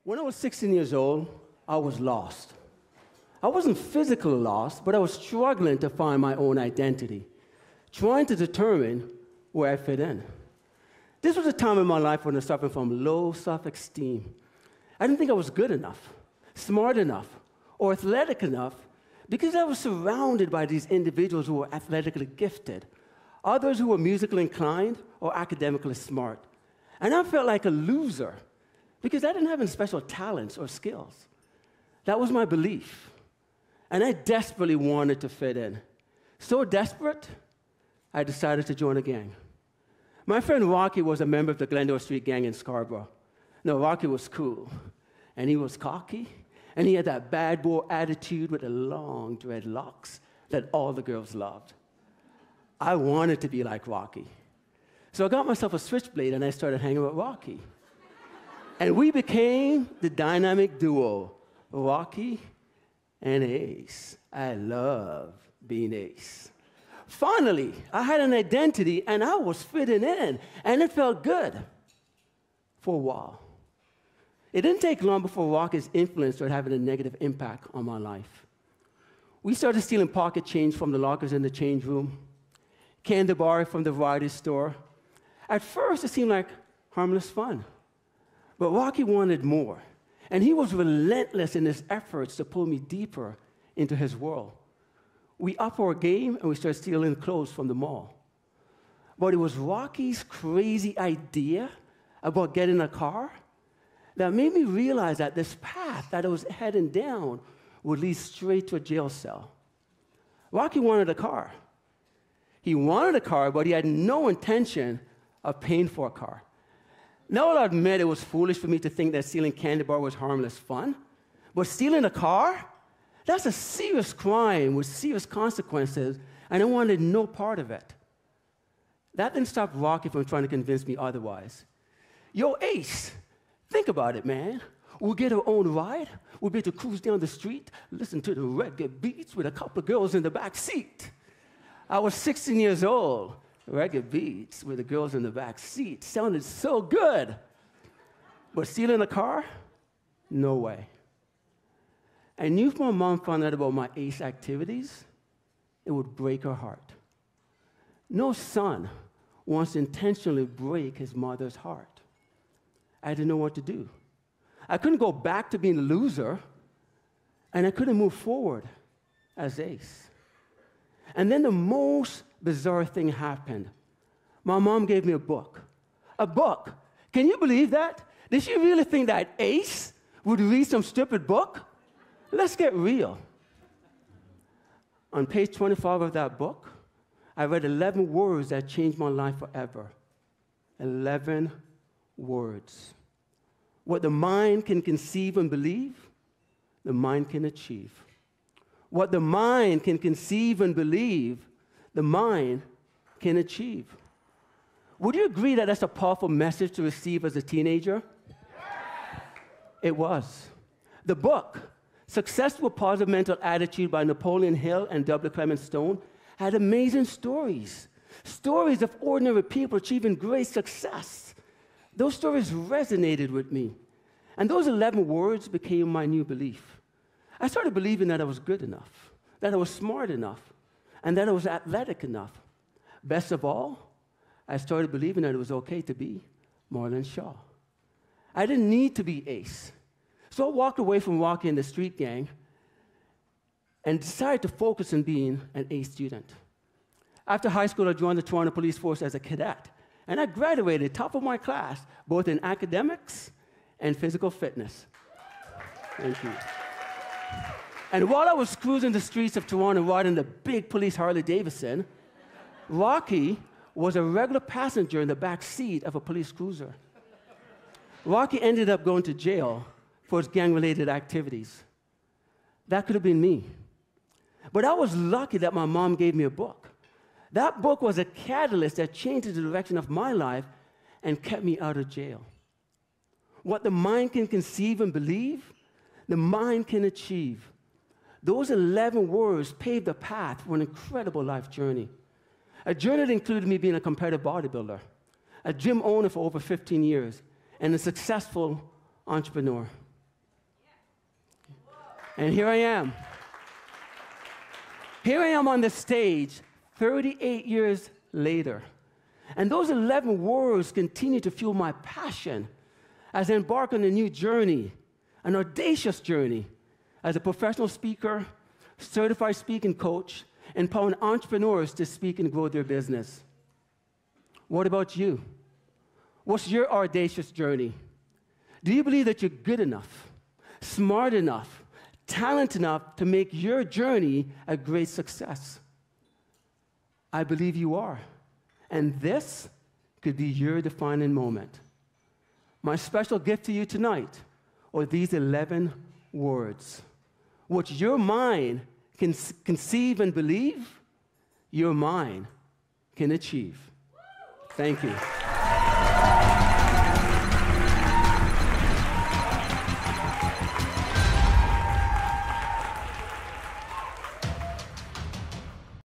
When I was 16 years old, I was lost. I wasn't physically lost, but I was struggling to find my own identity, trying to determine where I fit in. This was a time in my life when I was suffering from low self-esteem. I didn't think I was good enough, smart enough, or athletic enough because I was surrounded by these individuals who were athletically gifted, others who were musically inclined or academically smart. And I felt like a loser because I didn't have any special talents or skills. That was my belief. And I desperately wanted to fit in. So desperate, I decided to join a gang. My friend Rocky was a member of the Glendale Street Gang in Scarborough. No, Rocky was cool, and he was cocky, and he had that bad boy attitude with the long dreadlocks that all the girls loved. I wanted to be like Rocky. So I got myself a switchblade, and I started hanging with Rocky. And we became the dynamic duo, Rocky and Ace. I love being Ace. Finally, I had an identity, and I was fitting in, and it felt good for a while. It didn't take long before Rocky's influence started having a negative impact on my life. We started stealing pocket change from the lockers in the change room, candy bar from the variety store. At first, it seemed like harmless fun. But Rocky wanted more, and he was relentless in his efforts to pull me deeper into his world. We upped our game, and we started stealing clothes from the mall. But it was Rocky's crazy idea about getting a car that made me realize that this path that I was heading down would lead straight to a jail cell. Rocky wanted a car. He wanted a car, but he had no intention of paying for a car. Now I'll admit it was foolish for me to think that stealing candy bar was harmless fun, but stealing a car? That's a serious crime with serious consequences, and I wanted no part of it. That didn't stop Rocky from trying to convince me otherwise. Yo, Ace, think about it, man. We'll get our own ride. We'll be able to cruise down the street, listen to the reggae beats with a couple of girls in the back seat. I was 16 years old. Reggae beats with the girls in the back seat sounded so good. But stealing a car? No way. I knew if my mom found out about my Ace activities, it would break her heart. No son wants to intentionally break his mother's heart. I didn't know what to do. I couldn't go back to being a loser, and I couldn't move forward as Ace. And then the most bizarre thing happened. My mom gave me a book. A book. Can you believe that? Did she really think that Ace would read some stupid book? Let's get real. On page 25 of that book, I read 11 words that changed my life forever. 11 words. What the mind can conceive and believe, the mind can achieve. What the mind can conceive and believe, the mind can achieve. Would you agree that that's a powerful message to receive as a teenager? Yes. It was. The book, Successful Positive Mental Attitude by Napoleon Hill and W. Clement Stone, had amazing stories. Stories of ordinary people achieving great success. Those stories resonated with me. And those 11 words became my new belief. I started believing that I was good enough, that I was smart enough, and that I was athletic enough. Best of all, I started believing that it was okay to be Marlon Shaw. I didn't need to be Ace. So I walked away from Rocky and the street gang and decided to focus on being an A student. After high school, I joined the Toronto Police Force as a cadet, and I graduated top of my class, both in academics and physical fitness. Thank you. And while I was cruising the streets of Toronto riding the big police Harley-Davidson, Rocky was a regular passenger in the back seat of a police cruiser. Rocky ended up going to jail for his gang-related activities. That could have been me. But I was lucky that my mom gave me a book. That book was a catalyst that changed the direction of my life and kept me out of jail. What the mind can conceive and believe, the mind can achieve. Those 11 words paved the path for an incredible life journey. A journey that included me being a competitive bodybuilder, a gym owner for over 15 years, and a successful entrepreneur. And here I am. Here I am on the stage 38 years later. And those 11 words continue to fuel my passion as I embark on a new journey, an audacious journey as a professional speaker, certified speaking coach, empowering entrepreneurs to speak and grow their business. What about you? What's your audacious journey? Do you believe that you're good enough, smart enough, talented enough to make your journey a great success? I believe you are. And this could be your defining moment. My special gift to you tonight are these 11 words. What your mind can conceive and believe, your mind can achieve. Thank you.